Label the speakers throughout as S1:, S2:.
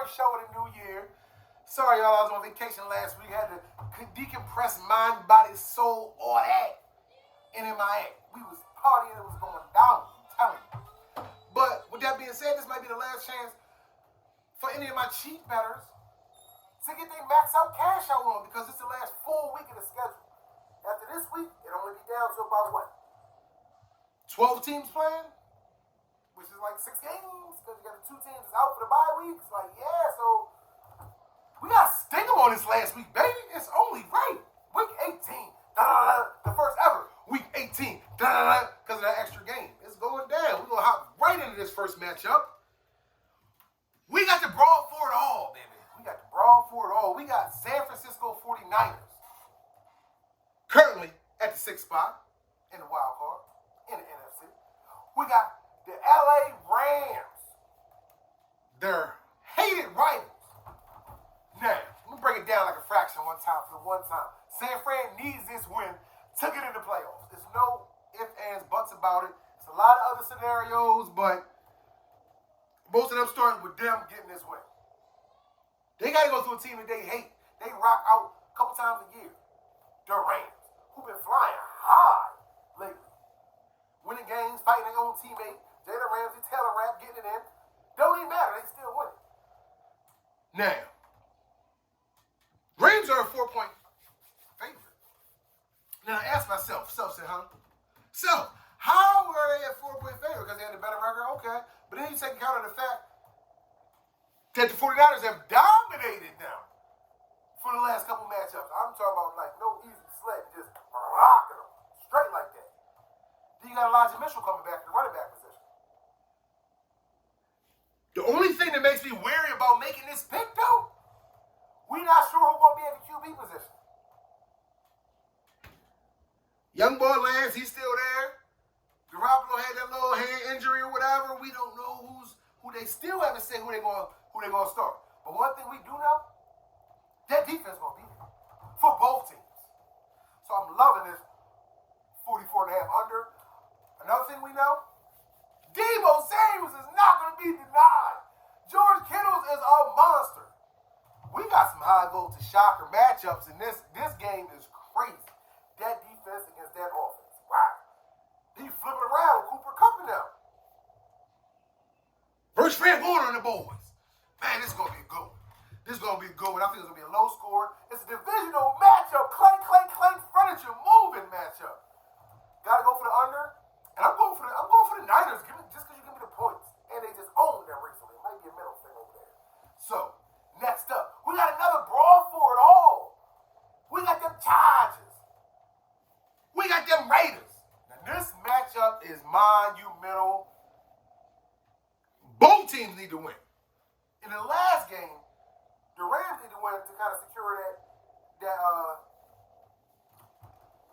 S1: first show of the new year. Sorry, y'all, I was on vacation last week. Had to decompress mind, body, soul, all that in MIA. We was partying, it was going down, I'm telling you. But with that being said, this might be the last chance for any of my cheap bettors to get their max out cash out on, because it's the last full week of the schedule. After this week, it'll only be down to about what? 12 teams playing? Which is like 6 games, because you got the 2 teams that's out for the bye weeks. Like, yeah, so we got to sting them on this last week, baby. It's only right. Week 18. The first ever. Week 18. Because of that extra game. It's going down. We're going to hop right into this first matchup. We got to brawl for it all, baby. We got to brawl for it all. We got San Francisco 49ers currently at the 6th spot in the wild card in the NFC. We got the LA Rams, their hated rivals. Now, let me break it down like a fraction one time for the one time. San Fran needs this win to get in the playoffs. There's no ifs, ands, buts about it. There's a lot of other scenarios, but most of them starting with them getting this win. They got to go through a team that they hate. They rock out a couple times a year. The Rams, who've been flying high lately. Winning games, fighting their own teammate. Jalen Ramsey, Taylor Rapp, getting it in. Don't even matter. They still win. Now, Rams are a 4-point favorite. Now, I asked myself, said, huh? So, how are they a 4-point favorite? Because they had a better record? Okay. But then you take account of the fact that the 49ers have dominated them for the last couple matchups. I'm talking about like no easy sled, just rocking them straight like that. Then you got Elijah Mitchell coming back to the running back position. The only thing that makes me wary about making this pick, though, we're not sure who's going to be at the QB position. Young boy Lance, he's still there. Garoppolo had that little hand injury or whatever. We don't know who they still haven't said who they're going to start. But one thing we do know, that defense is going to be there for both teams. So I'm loving this 44.5 under. Another thing we know, Deebo Samuels is not going to be denied. George Kittle is a monster. We got some high voltage shocker matchups, and this game is crazy. That defense against that offense. Wow. Then you flip it around with Cooper Kupp in them. Versus Fred Warner and the boys. Man, this is going to be a good one. This is going to be a good one. I think it's going to be a low score. It's a divisional matchup. Clank, clank, clank, furniture moving matchup. Got to go for the under. And I'm going for the Niners. Just because you give me the points. And they just owned them recently. It might be a middle thing over there. So, next up, we got another brawl for it all. We got them Chargers. We got them Raiders. Now, this matchup is monumental. Both teams need to win. In the last game, the Rams need to win to kind of secure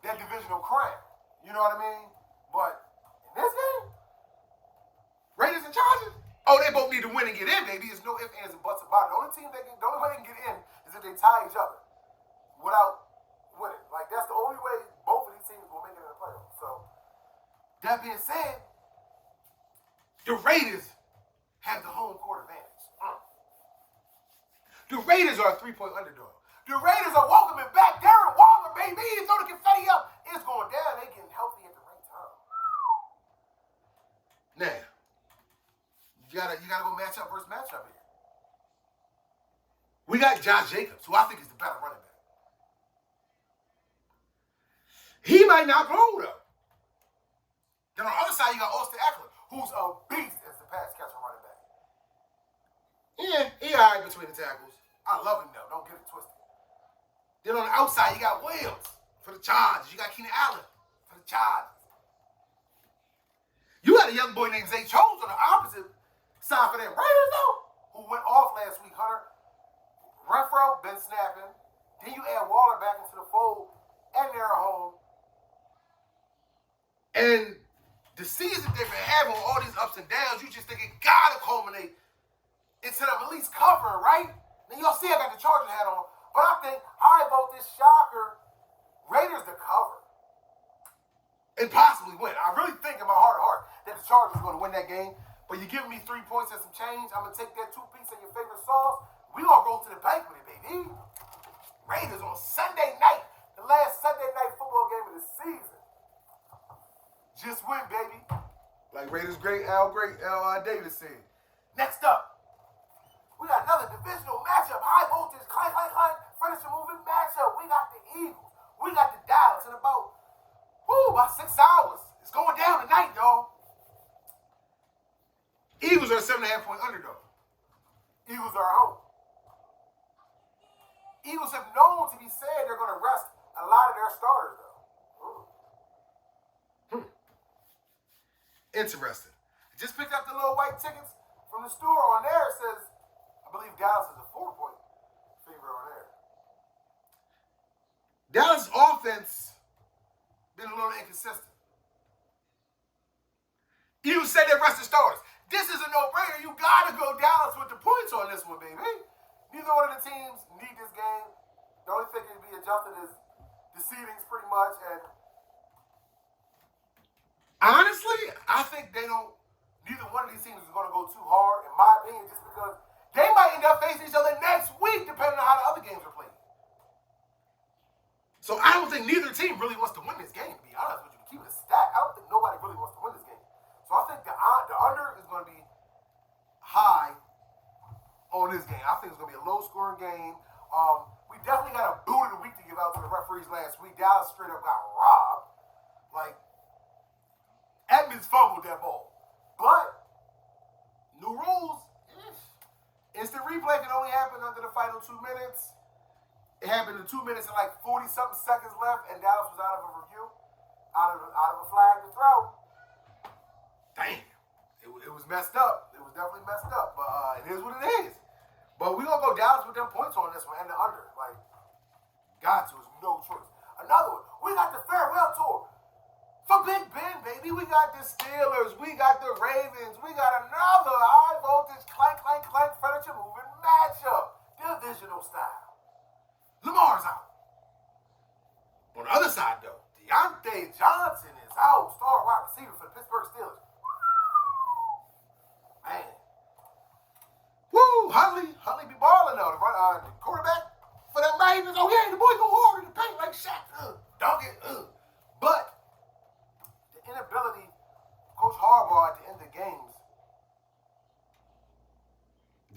S1: that divisional crown. You know what I mean? But in this game, Raiders and Chargers, oh, they both need to win and get in, baby. There's no ifs, ands, and buts about it. The only way they can get in is if they tie each other without winning. Like, that's the only way both of these teams will make it in the playoffs. So, that being said, the Raiders have the home court advantage. The Raiders are a 3-point underdog. The Raiders are welcoming back Darren Waller, baby. Throw the confetti up. It's going down. They're getting healthy at the right time. Now, you gotta go matchup versus matchup here. We got Josh Jacobs, who I think is the better running back. He might not blow, though. Then on the other side, you got Austin Eckler, who's a beast as the pass catcher running back. Yeah, he all right between the tackles. I love him, though. Don't get it twisted. Then on the outside, you got Williams for the Chargers. You got Keenan Allen for the Chargers. You got a young boy named Zay Jones on the opposite side for them Raiders, though, who went off last week. Hunter Renfro been snapping. Then you add Waller back into the fold, and they're at home. And the season they've been having, all these ups and downs, you just think it gotta culminate into them at least covering, right? Then y'all see I got the Chargers hat on, but I think high voltage shocker, Raiders to cover and possibly win. I really think in my heart of hearts that the Chargers are going to win that game, but you're giving me 3 points and some change. I'm going to take that 2 piece of your favorite sauce, great Al Davis said. Next up, we got another divisional matchup. High voltage, clank, furniture moving matchup. We got the Eagles. We got the Dallas in about 6 hours. It's going down tonight, y'all. Eagles are a 7.5-point underdog. Eagles are at home. Eagles have known to be said they're going to rest a lot of their starters, though. Interesting. Just picked up the little white tickets from the store. On there it says, I believe Dallas is a 4-point favorite on there. Dallas' offense been a little inconsistent. Eagles said they rested starters. This is a no-brainer. You got to go Dallas with the points on this one, baby. Neither one of the teams need this game. The only thing that can be adjusted is the seedings pretty much. And honestly, I think neither one of these teams is going to go too hard, in my opinion, just because they might end up facing each other next week, depending on how the other games are played. So I don't think neither team really wants to win this game, to be honest with you. To keep it a stat, I don't think nobody really wants to win this game. So I think the under is going to be high on this game. I think it's going to be a low-scoring game. We definitely got a boot of the week to give out to the referees last week. Dallas straight up got robbed. Like, Edmonds fumbled that ball. But, new rules. Instant replay can only happen under the final 2 minutes. It happened in 2 minutes and like 40-something seconds left, and Dallas was out of a review, out of a flag to throw. Damn. It was messed up. It was definitely messed up. But it is what it is. But we're going to go Dallas with them points on this one and the under. Like, got to. It's no choice. Another one. We got the farewell tour. For Big Ben, baby. We got the Steelers. We got the Ravens. We got another high voltage clank, furniture moving matchup. Divisional style. Lamar's out. On the other side, though, Deontay Johnson is out. Star wide receiver for the Pittsburgh Steelers. Man. Woo! Huntley be balling though. The quarterback for them Ravens. Oh yeah, the boy go hard in the paint like Shaq. Dunk it. But the inability of Coach Harbaugh at the end of the games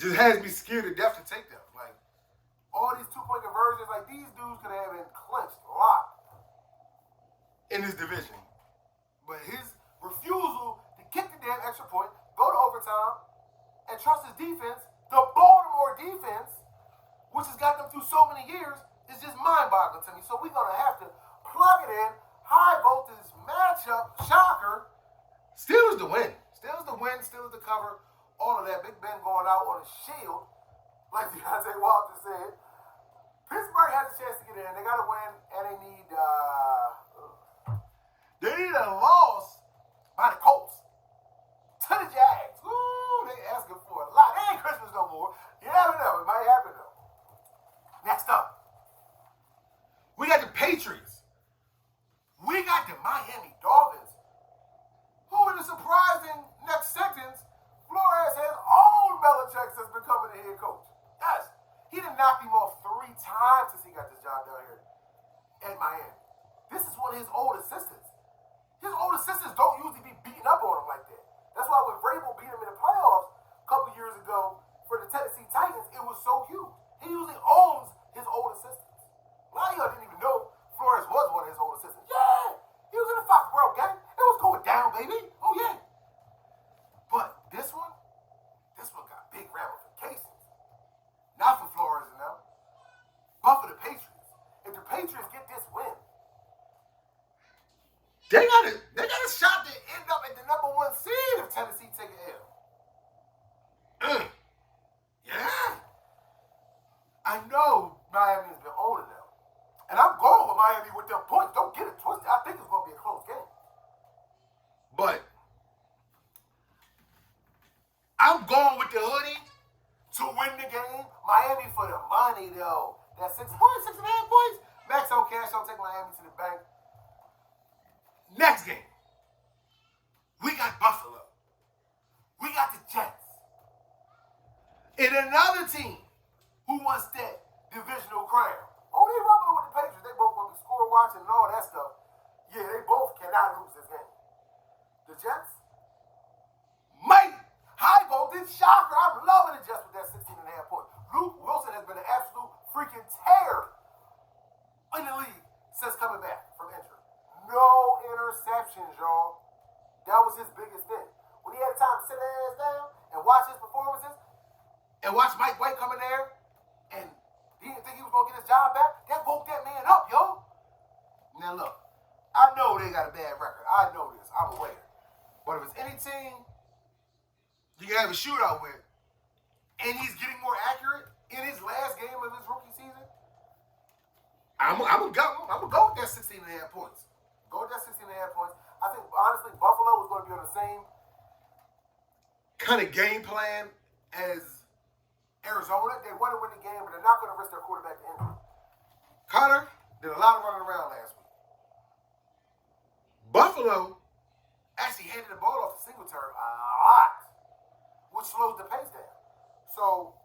S1: just has me scared to death to take them. Like, all these 2-point conversions, like these dudes could have been clinched a lot in this division. But his refusal to kick the damn extra point, go to overtime, and trust his defense, the Baltimore defense, which has got them through so many years, is just mind-boggling to me. So we're going to have to plug it in. High voltage matchup, shocker. Steelers to win. Steelers to cover. All of that. Big Ben going out on a shield, like Deontay Walter said. Pittsburgh has a chance to get in. They got to win, and they need a loss by the Colts to the Jags. Ooh, they asking for a lot. It ain't Christmas no more. You never know. It might happen, though. Next up, we got the Patriots. We got the Miami Dolphins, who in a surprising next sentence, Flores has owned Belichick since becoming the head coach. Yes. He done knocked him off 3 times since he got this job down here at Miami. This is one of his old assistants. His old assistants don't usually be beating up on him like that. That's why when Vrabel beat him in the playoffs a couple years ago for the Tennessee Titans, it was so huge. He usually owns his old assistants. A lot of y'all didn't even know Flores was one of his old assistants. Yeah, he was in the Foxborough game. It was going down, baby. Oh, yeah. But this one got big ramifications. Not for Flores and them, but for the Patriots. If the Patriots get this win, they got a shot to end up at the number 1 seed if Tennessee take an L. Yeah. I know Miami's been owning them. And I'm going with Miami with them points. Don't get it twisted. I think it's going to be a close game. But I'm going with the hoodie to win the game. Miami for the money, though. That's 6 points, 6.5 points. Max on cash. I'll take Miami to the bank. Next game. We got Buffalo. We got the Jets. And another team who wants that divisional crown. Oh, they rubbing with the Patriots. They both going to be score watching and all that stuff. Yeah, they both cannot lose this game. The Jets, Mike, high voltage shocker. I'm loving it just with that 16.5 points. Luke Wilson has been an absolute freaking terror in the league since coming back from injury. No interceptions, y'all. That was his biggest thing. When he had time to sit his ass down and watch his performances and watch Mike White come in there and he didn't think he was going to get his job back, that woke that man up, yo. Now, look, I know they got a bad record. I know this. I'm aware. But if it's any team you can have a shootout with and he's getting more accurate in his last game of his rookie season, I'm going to go with that 16.5 points. Go with that 16.5 points. I think, honestly, Buffalo was going to be on the same kind of game plan as Arizona. They want to win the game, but they're not going to risk their quarterback to injury. Connor did a lot of running around last week. Buffalo actually handed the ball off to Singletary a lot, which slows the pace down. So,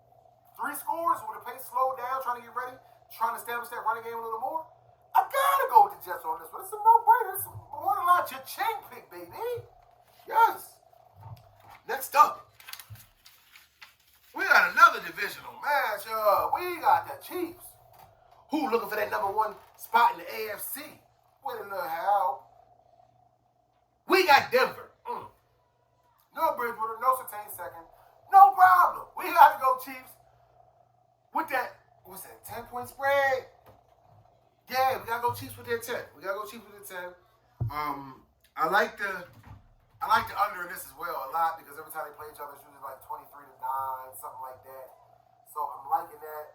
S1: 3 scores with the pace slowed down, trying to get ready, trying to establish that running game a little more. I gotta go with the Jets on this one. It's a no-brainer. It's a borderline cha-ching pick, baby. Yes. Next up, we got another divisional matchup. We got the Chiefs, who looking for that number 1 spot in the AFC. Wait a little how. We got Denver. No Bridgewater, no Surtain second. No problem. We got to go Chiefs with that, what's that, 10-point spread? Yeah, we got to go Chiefs with that 10. We got to go Chiefs with that 10. I like the under in this as well a lot because every time they play each other, it's usually like 23-9, something like that. So I'm liking that.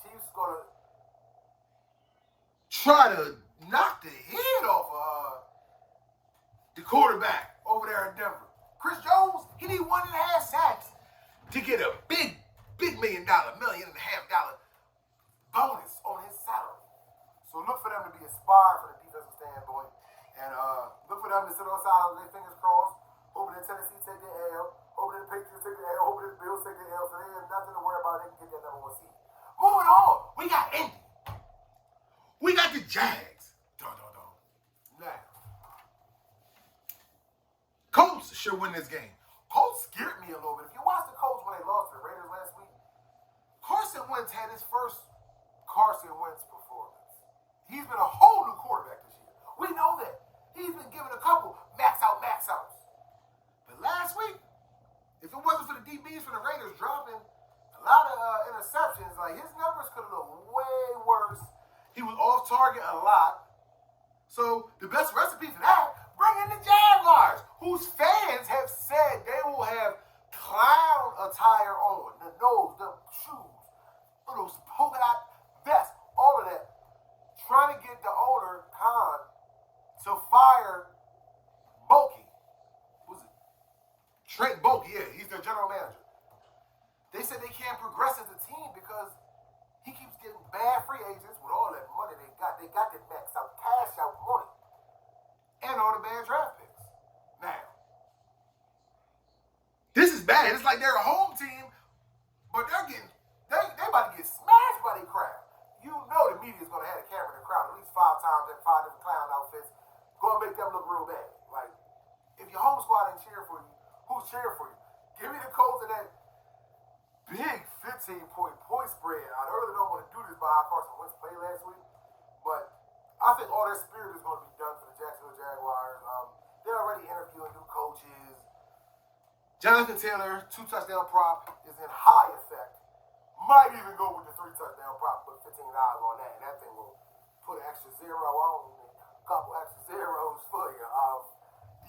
S1: Chiefs going to try to knock the head off of the quarterback over there in Denver. Chris Jones, he need 1.5 sacks to get a big $1 million bonus on his salary. So look for them to be inspired from the defensive standpoint. And look for them to sit on the side with their fingers crossed, hoping that Tennessee take the L, hoping that the Patriots take the L, hoping that the Bills take the L, so they have nothing to worry about. They can get that number 1 seed. Moving on, we got Indy. We got the Jags. Now, Colts should win this game. Colts scared me a little bit. If you watch the Colts when they lost to the Raiders last week, Carson Wentz had his first Carson Wentz performance. He's been a whole new quarterback this year. We know that. He's been given a couple max outs. But last week, if it wasn't for the DBs from the Raiders dropping a lot of interceptions, like his numbers could have looked way worse. He was off target a lot. So the best recipe for that, bring in the Jaguars, whose fans have said they will have clown attire on. The nose, the shoes, those polka dot vests, all of that. Trying to get the owner, Khan, to fire Bokey. Who's it? Trent Bokey, yeah, he's their general manager. They said they can't progress as a team because he keeps getting bad free agents with all that money they got. They got that max out, cash out money, and all the bad draft picks. Now, this is bad. It's like they're a home team, but they about to get smashed by their crowd. You know the media's going to have a camera in the crowd at least 5 times in 5 different clown outfits. Going to make them look real bad. Like, if your home squad ain't cheering for you, who's cheering for you? Give me the Colts in that big 15-point spread. I really don't want to do this by how Carson Wentz played last week, but I think all their spirit is going to be done for the Jacksonville Jaguars. They're already interviewing new coaches. Jonathan Taylor, 2-touchdown prop is in high effect. Might even go with the 3-touchdown prop, put $15 on that, and that thing will put an extra zero on, a couple extra zeros for you.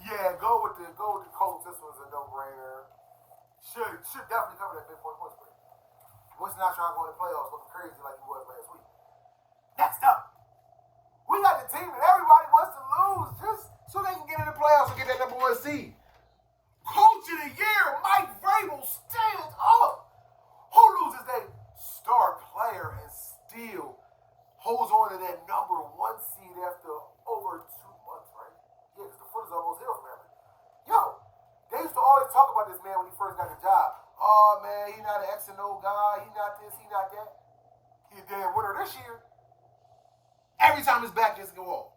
S1: Yeah, go with the Colts. This was a no-brainer. Should definitely cover that big point spread. Winston not trying to go in the playoffs looking crazy like he was last week. Next up, we got the team that everybody wants to lose just so they can get in the playoffs and get that number 1 seed. Coach of the year, Mike Vrabel stands up. Who loses their star player and still holds on to that number 1 seed after over 2 months, right? Yeah, because the foot is almost healed from him. Yo, they used to always talk about this man when he first got the job. Oh, man, he not an X and O guy. He not this, he not that. He a damn winner this year. Every time his back just go off.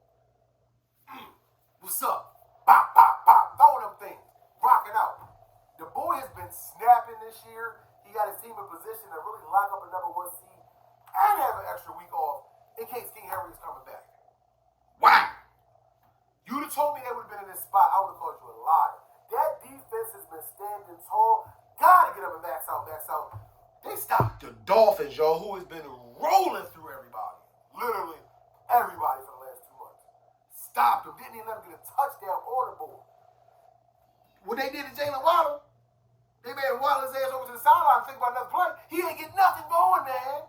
S1: What's up? Bop, bop, bop. Throwing them things. Rocking out. The has been snapping this year. He got his team in position to really lock up a number 1 seed and have an extra week off in case King Henry is coming back. Wow. You'd have told me they would have been in this spot, I would have called you a liar. That defense has been standing tall. Gotta get up and max out. They stopped the Dolphins, y'all, who has been rolling through everybody. Literally everybody for the last 2 months. Stopped them. Didn't even let them get a touchdown on the board. What they did to Jalen Waddle, they made Waddle his ass over to the sideline and think about another play. He ain't get nothing going, man.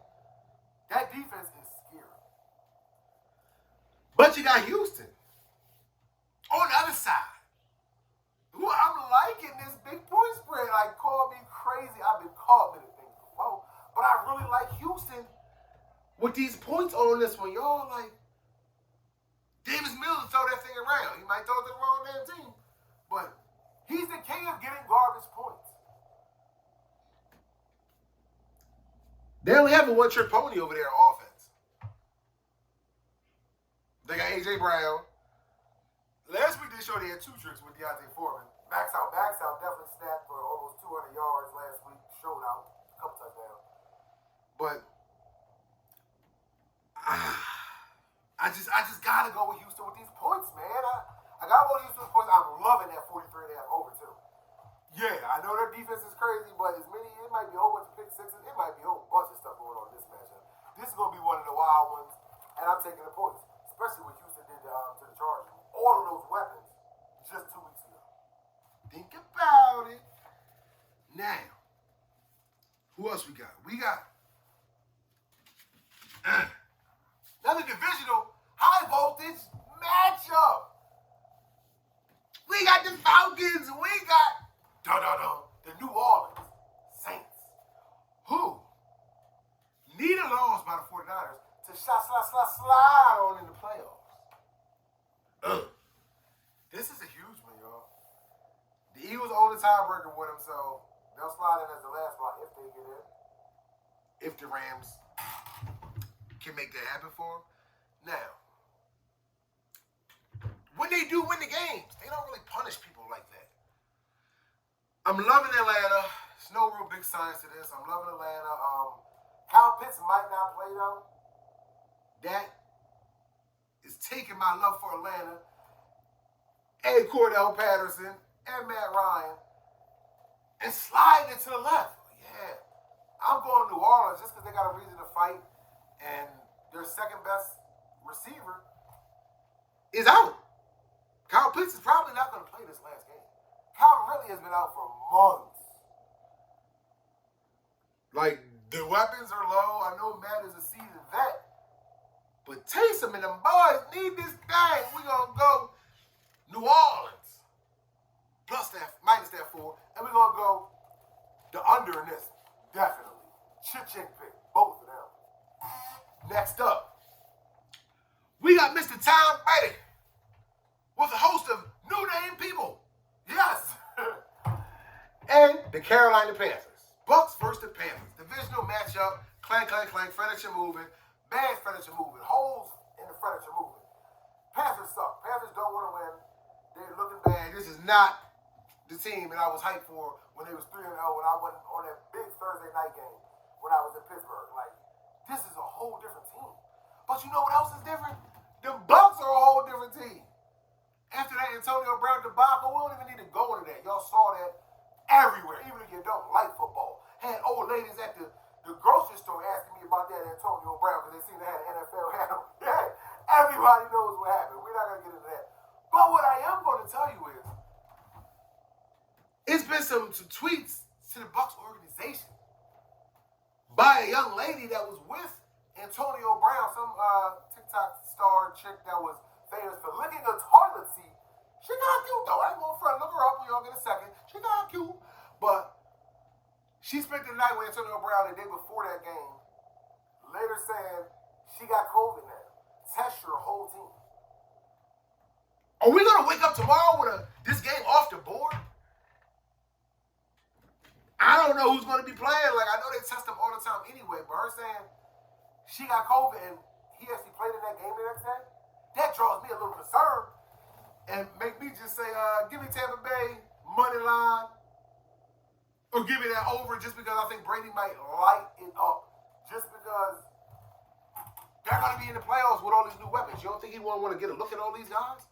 S1: That defense is scary. But you got Houston on the other side. Who I'm liking this big point spread. Like, call me crazy. I've been called many things before. But I really like Houston with these points on this one. Y'all, like, Davis Mills throw that thing around. He might throw it to the wrong damn team. But he's the king of getting garbage points. They only have a one-trick pony over there on offense. They got A.J. Brown. Last week they showed they had 2 tricks with Deontay Foreman. Max out, definitely snapped for almost 200 yards last week. Showed out, a couple touchdowns. But I just gotta go with Houston with these points, man. I gotta go with Houston with points. I'm loving that 43.5 over too. Yeah, I know their defense is crazy, but it might be a whole bunch of pick sixes. It might be a whole bunch of stuff going on in this matchup. This is gonna be one of the wild ones, and I'm taking the points, especially what Houston did to the Chargers. All of those weapons just 2 weeks ago. Think about it. Now, who else we got? We got another divisional high voltage matchup. We got the Falcons. We got the New Orleans Saints, who need a loss by the 49ers to slide on in the playoffs. This is a huge one, y'all. The Eagles own the tiebreaker with them, so they'll slide in as the last spot if they get in. If the Rams can make that happen for them. Now, when they do win the games, they don't really punish people like that. I'm loving Atlanta. There's no real big science to this. I'm loving Atlanta. Kyle Pitts might not play, though. That is taking my love for Atlanta and Cordell Patterson and Matt Ryan and sliding it to the left. Yeah. I'm going to New Orleans just because they got a reason to fight, and their second best receiver is out. Kyle Pitts is probably not going to play this last game. Kyle really has been out for months. Like, the weapons are low. I know Matt is a seasoned vet. But Taysom and them boys need this thing. We're going to go New Orleans. Minus that 4. And we're going to go the under in this. Definitely. Ching pick. Both of them. Next up, we got Mr. Tom Brady with a host of new name people. Yes. And the Carolina Panthers. Bucks versus the Panthers. Divisional matchup. Clank, clank, clank. Furniture moving. Bad furniture moving. Holes in the furniture moving. Panthers suck. Panthers don't want to win. They're looking bad. This is not the team that I was hyped for when they was 3-0 when I went on that big Thursday night game when I was in Pittsburgh. Like, this is a whole different team. But you know what else is different? The Bucks are a whole different team. After that Antonio Brown debacle, we don't even need to go into that. Y'all saw that everywhere, even if you don't like football. Had old ladies at the grocery store asking me about that Antonio Brown because they seen they had an NFL hat on. Yeah, everybody knows what happened. We're not going to get into that. But what I am going to tell you is, it's been some tweets to the Bucks organization by a young lady that was with Antonio Brown, some TikTok star chick that was famous for licking a toilet seat. She got cute though. I ain't going to front. Look her up when y'all get a second. She got cute. But she spent the night with Antonio Brown the day before that game. Later saying she got COVID now. Test your whole team. Are we going to wake up tomorrow with this game off the board? I don't know who's going to be playing. Like, I know they test them all the time anyway, but her saying she got COVID and he actually played in that game the next day, that draws me a little concern and make me just say, give me Tampa Bay, money line, Or give me that over just because I think Brady might light it up. Just because they're going to be in the playoffs with all these new weapons. You don't think he won't want to get a look at all these guys?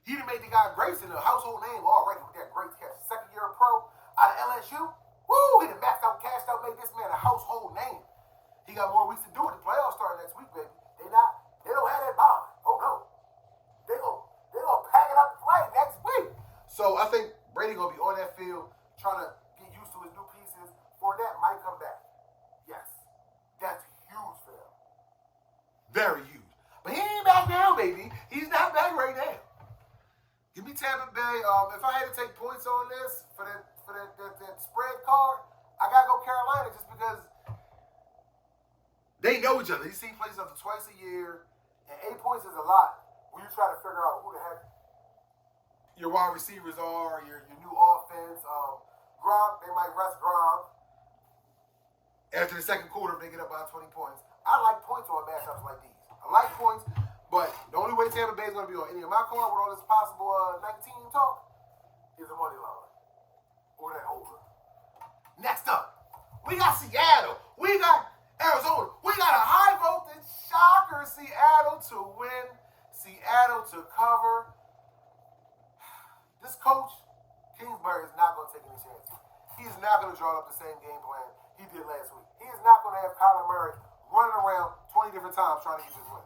S1: He done made the guy Grayson a household name already with that great catch. Second year pro out of LSU. Woo! He done maxed out, cashed out, made this man a household name. He got more weeks to do it. The playoffs start next week, baby. They don't have that bond. Oh no. They gonna pack it up and play next week. So I think Brady gonna be on that field trying to get used to his new pieces. Fournette might come back. Yes. That's huge for them. Very huge. But he ain't back now, baby. He's not back right now. Give me Tampa Bay. If I had to take points on this for that spread card, I gotta go Carolina just because they know each other. These teams play each other twice a year, and 8 points is a lot when you try to figure out who the heck your wide receivers are, your new offense. Gronk, they might rest Gronk. After the second quarter, they get up by 20 points. I like points on matchups like these. I like points, but the only way Tampa Bay is going to be on any of my card with all this possible 19 talk is a money line. Or that over. Next up, we got Seattle. We got Arizona. We got a high voltage shocker. Seattle to win. Seattle to cover. This coach, Kingsbury, is not going to take any chances. He is not going to draw up the same game plan he did last week. He is not going to have Kyler Murray running around 20 different times trying to get this win.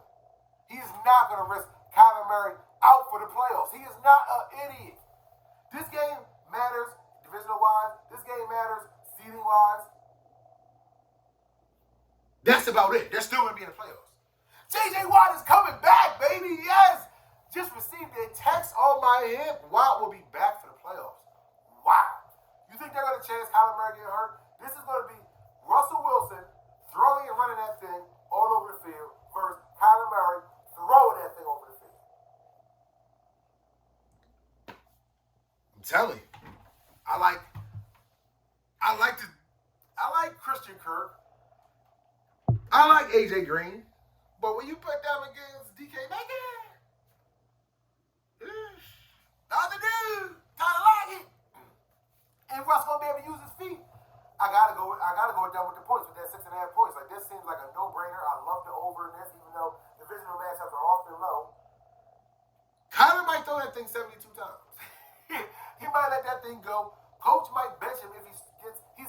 S1: He is not going to risk Kyler Murray out for the playoffs. He is not an idiot. This game matters divisional-wise. This game matters seeding-wise. That's about it. They're still going to be in the playoffs. J.J. Watt is coming back, baby. Yes. Just received a text on my hip. Watt will be back for the playoffs. Wow. You think they're going to chance Kyler Murray getting hurt? This is going to be Russell Wilson throwing and running that thing all over the field versus Kyler Murray throwing that thing over the field. I'm telling you. I like Christian Kirk. I like AJ Green. But when you put them against DK Metcalf, the other dude, Tyler Lockett, and Russ gonna be able to use his feet. I gotta go with them with the points, with that 6.5 points. Like, this seems like a no-brainer. I love the over in this, even though divisional matchups are often low. Kyler might throw that thing 72 times. He might let that thing go. Coach might bench him if he's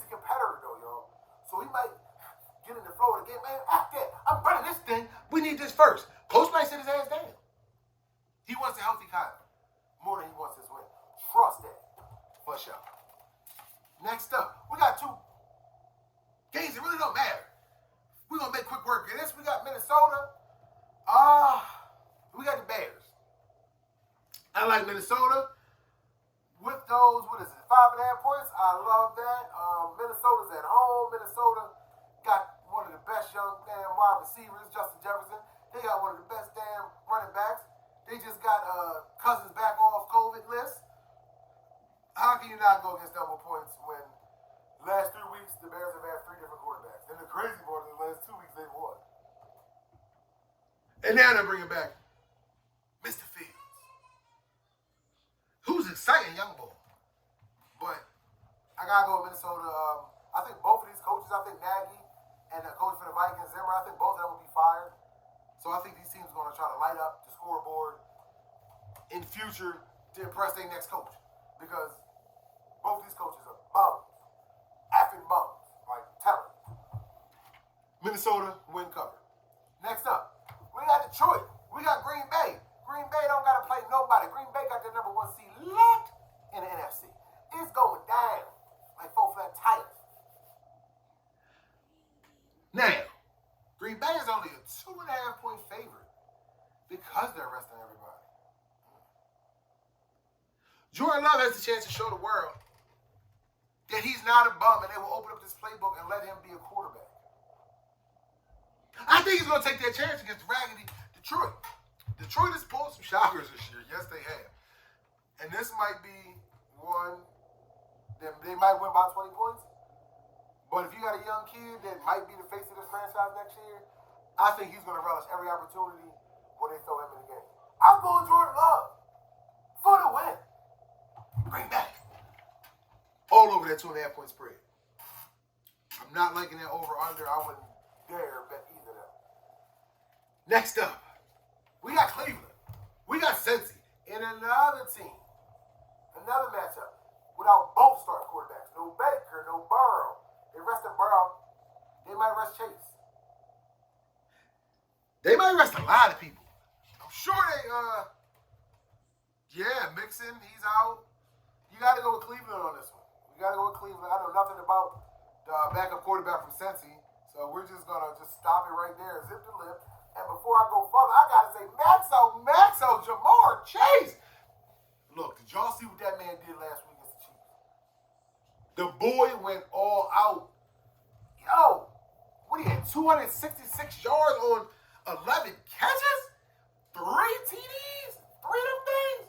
S1: a competitor though, y'all. So he might get in the flow of the game. Man, act that. I'm running this thing. We need this first. Coach might sit his ass down. He wants a healthy Kyler more than he wants his win. Trust that. For sure. Next up, we got two games that really don't matter. We're going to make quick work of this. We got Minnesota. We got the Bears. I like Minnesota. With those, 5.5 points? I love that. Minnesota's at home. Minnesota got one of the best young damn wide receivers, Justin Jefferson. They got one of the best damn running backs. They just got Cousins back off COVID list. How can you not go against double points when last 3 weeks the Bears have had 3 different quarterbacks? And the crazy part is the last 2 weeks they've won. And now they're bringing back Mr. Fields, who's exciting young boy. But I gotta go with Minnesota. I think both of these coaches, I think Nagy and the coach for the Vikings, Zimmer, I think both of them will be fired. So I think these teams are going to try to light up the scoreboard in future to impress their next coach. Because both these coaches are bums. Effing bums. Like, tell them. Minnesota win cover. Next up, we got Detroit. We got Green Bay. Green Bay don't got to play nobody. Green Bay got the number 1 seed locked in the NFC. It's going down like 4 flat tires. Now, Green Bay is only a 2.5 point favorite because they're resting everybody. Jordan Love has the chance to show the world that he's not a bum and they will open up this playbook and let him be a quarterback. I think he's going to take that chance against raggedy Detroit. Detroit has pulled some shockers this year. Yes, they have. And this might be one that they might win by 20 points. But if you got a young kid that might be the face of this franchise next year, I think he's going to relish every opportunity when they throw him in the game. I'm going Jordan Love for the win. Bring back. all over that 2.5-point spread. I'm not liking that over-under. I wouldn't dare bet either of them. Next up, we got Cleveland. We got Cincy. And another team. Another matchup. Without both starting quarterbacks. No Baker, no Burrow. They rested Burrow. They might rest Chase. They might rest a lot of people. I'm sure Mixon, he's out. You got to go with Cleveland on this one. You got to go with Cleveland. I know nothing about the backup quarterback from Cincy, so we're just going to just stop it right there, zip the lip. And before I go further, I got to say, Maxo, Jamar Chase. Look, did y'all see what that man did last week against the Chiefs? The boy went all out. Yo, what he had, 266 yards on 11 catches? 3 TDs? 3 of them things?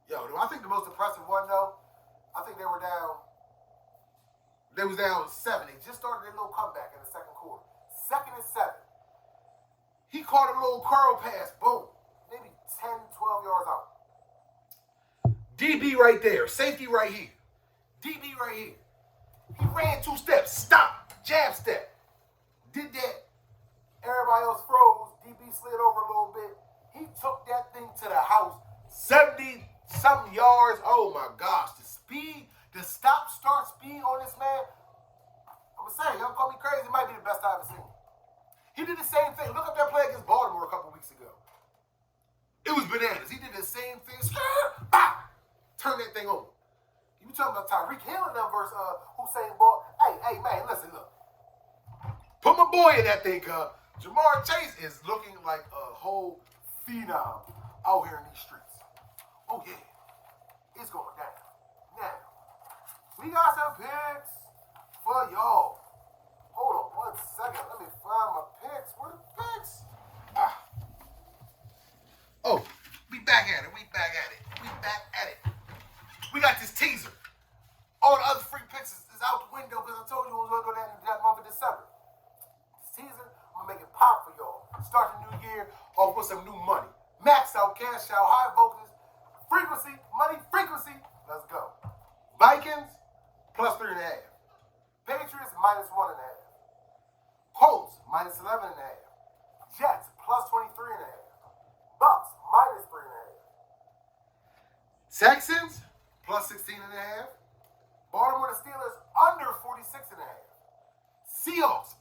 S1: Yo, I think the most impressive one, though, I think they were down. They was down 7. They just started their little comeback in the second quarter. 2nd and 7. He caught a little curl pass. Boom. Maybe 10, 12 yards out. DB right there. Safety right here. DB right here. He ran 2 steps. Stop. Jab step. Did that. Everybody else froze. DB slid over a little bit. He took that thing to the house. 70-something yards. Oh, my gosh. The speed, the stop-start speed on this man. I'm going to say, y'all call me crazy. It might be the best I've ever seen. He did the same thing. Look up that play against Baltimore a couple weeks ago. It was bananas. He did the same thing. Turn that thing on. You talking about Tyreek Hill and them versus Usain Bolt. Hey, man, listen, look. Put my boy in that thing, Jamar Chase is looking like a whole phenom out here in these streets. Oh, yeah. It's going down. Now, we got some picks for y'all. Hold on 1 second. Let me find my picks. Where the picks? Oh, we back at it. We back at it. We got this teaser. All the other free picks is out the window because I told you we was going to go down in that month of December. This teaser, I'm going to make it pop for y'all. Start the new year off with some new money. Max out, cash out, high voltage, frequency, money, frequency. Let's go. Vikings, plus 3.5. Patriots, minus 1.5. Colts, minus 11.5. Jets, plus 23.5. Bucks, minus 3.5. Texans, plus 16.5. Baltimore the Steelers, under 46.5. Seahawks,